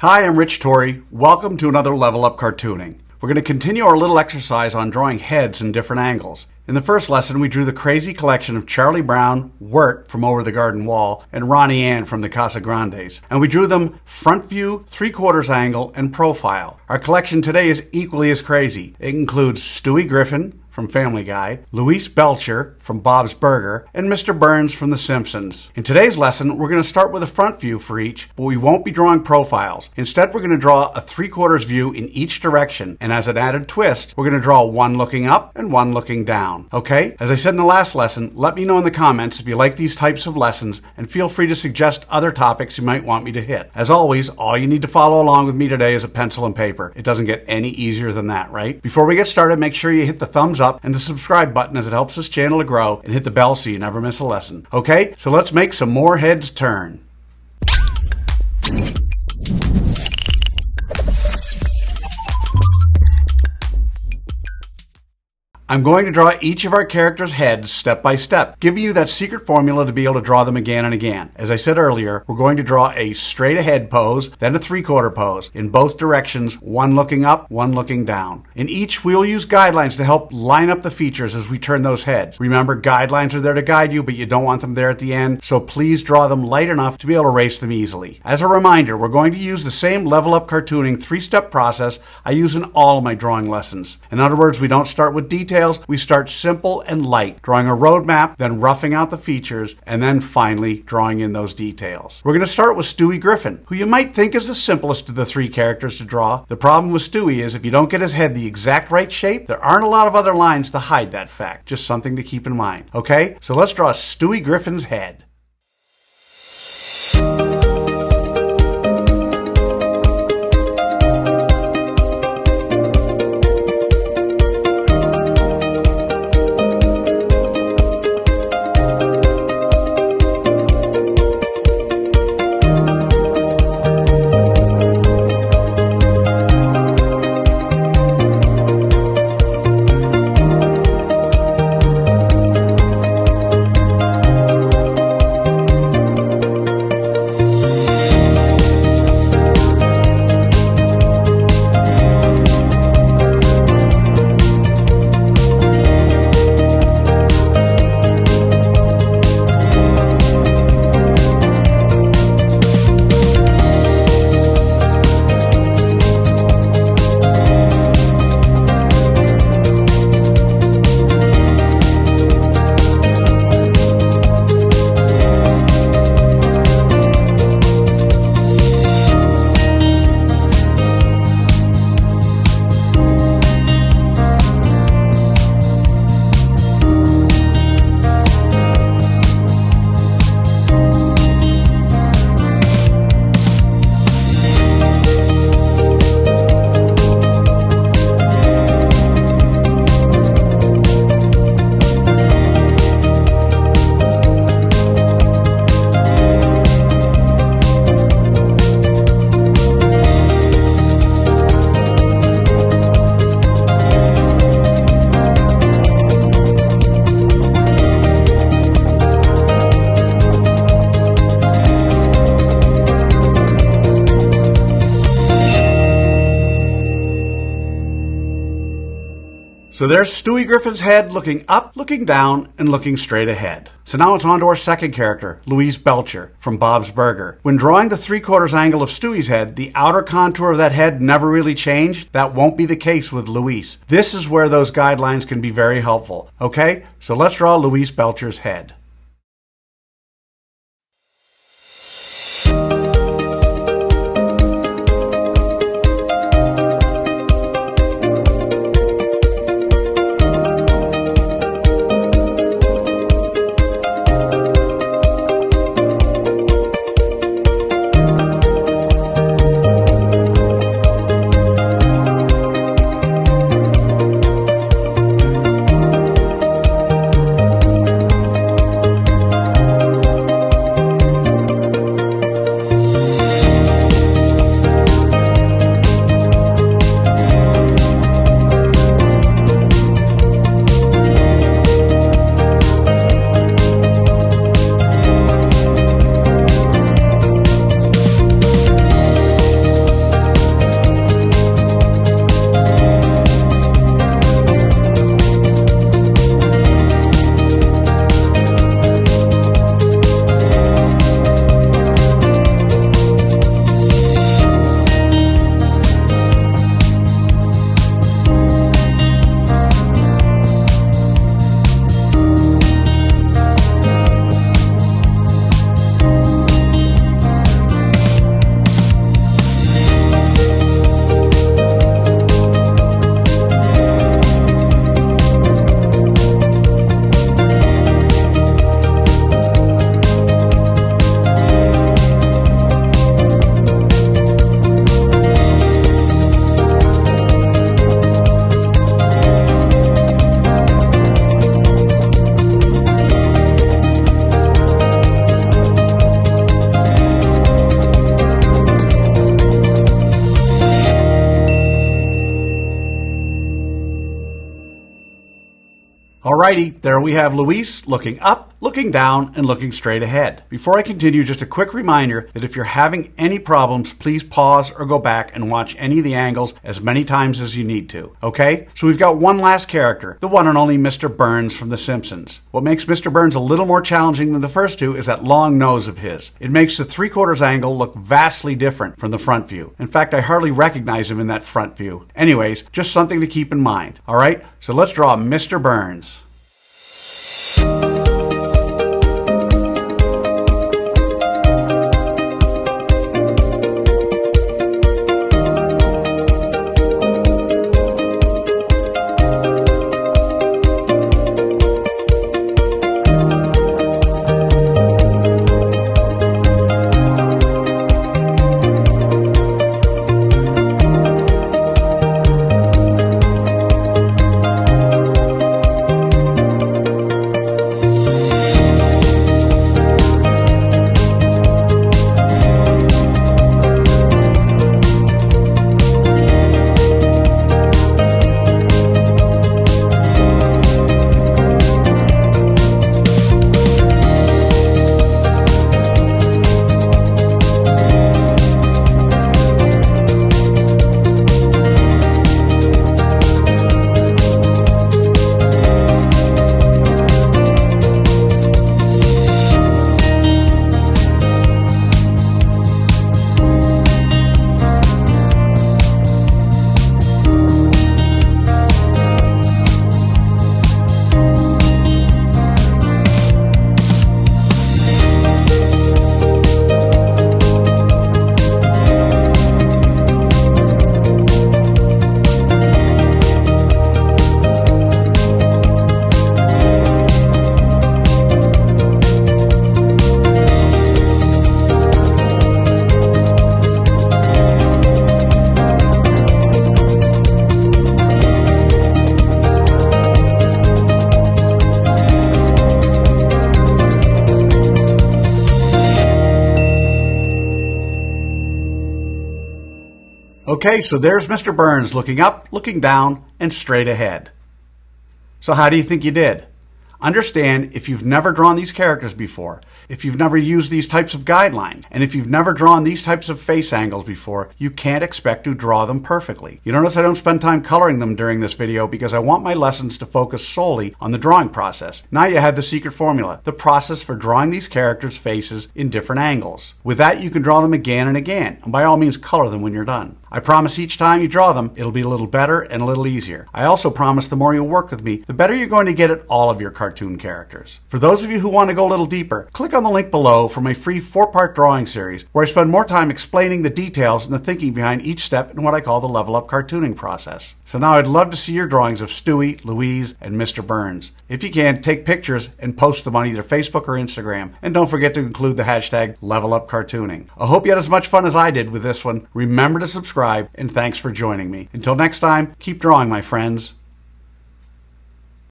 Hi, I'm Rich Torrey. Welcome to another Level Up Cartooning. We're going to continue our little exercise on drawing heads in different angles. In the first lesson, we drew the crazy collection of Charlie Brown, Wirt from Over the Garden Wall, and Ronnie Ann from the Casa Grandes. And we drew them front view, 3/4 angle, and profile. Our collection today is equally as crazy. It includes Stewie Griffin from Family Guy, Louise Belcher from Bob's Burger, and Mr. Burns from The Simpsons. In today's lesson, we're going to start with a front view for each, but we won't be drawing profiles. Instead, we're going to draw a 3/4 view in each direction, and as an added twist, we're going to draw one looking up and one looking down. Okay? As I said in the last lesson, let me know in the comments if you like these types of lessons, and feel free to suggest other topics you might want me to hit. As always, all you need to follow along with me today is a pencil and paper. It doesn't get any easier than that, right? Before we get started, make sure you hit the thumbs up and the subscribe button as it helps this channel to grow, and hit the bell so you never miss a lesson. Okay, so let's make some more heads turn. I'm going to draw each of our characters' heads step by step, giving you that secret formula to be able to draw them again and again. As I said earlier, we're going to draw a straight ahead pose, then a 3/4 pose, in both directions, one looking up, one looking down. In each, we'll use guidelines to help line up the features as we turn those heads. Remember, guidelines are there to guide you, but you don't want them there at the end, so please draw them light enough to be able to erase them easily. As a reminder, we're going to use the same Level Up Cartooning 3-step process I use in all of my drawing lessons. In other words, we don't start with details. We start simple and light, drawing a roadmap, then roughing out the features, and then finally drawing in those details. We're going to start with Stewie Griffin, who you might think is the simplest of the three characters to draw. The problem with Stewie is if you don't get his head the exact right shape, there aren't a lot of other lines to hide that fact. Just something to keep in mind. Okay, so let's draw Stewie Griffin's head. So there's Stewie Griffin's head looking up, looking down, and looking straight ahead. So now it's on to our second character, Louise Belcher from Bob's Burger. When drawing the 3/4 angle of Stewie's head, the outer contour of that head never really changed. That won't be the case with Louise. This is where those guidelines can be very helpful. Okay, so let's draw Louise Belcher's head. Alrighty, there we have Louise looking up, looking down, and looking straight ahead. Before I continue, just a quick reminder that if you're having any problems, please pause or go back and watch any of the angles as many times as you need to, okay? So we've got one last character, the one and only Mr. Burns from The Simpsons. What makes Mr. Burns a little more challenging than the first two is that long nose of his. It makes the 3/4 angle look vastly different from the front view. In fact, I hardly recognize him in that front view. Anyways, just something to keep in mind, alright? So let's draw Mr. Burns. Okay, so there's Mr. Burns looking up, looking down, and straight ahead. So how do you think you did? Understand, if you've never drawn these characters before, if you've never used these types of guidelines, and if you've never drawn these types of face angles before, you can't expect to draw them perfectly. You notice I don't spend time coloring them during this video because I want my lessons to focus solely on the drawing process. Now you have the secret formula, the process for drawing these characters' faces in different angles. With that, you can draw them again and again, and by all means color them when you're done. I promise each time you draw them, it'll be a little better and a little easier. I also promise the more you work with me, the better you're going to get at all of your cartoon characters. For those of you who want to go a little deeper, click on the link below for my free 4-part drawing series, where I spend more time explaining the details and the thinking behind each step in what I call the level up cartooning process. So now I'd love to see your drawings of Stewie, Louise, and Mr. Burns. If you can, take pictures and post them on either Facebook or Instagram, and don't forget to include the hashtag #LevelUpCartooning. I hope you had as much fun as I did with this one. Remember to subscribe, and thanks for joining me. Until next time, keep drawing, my friends.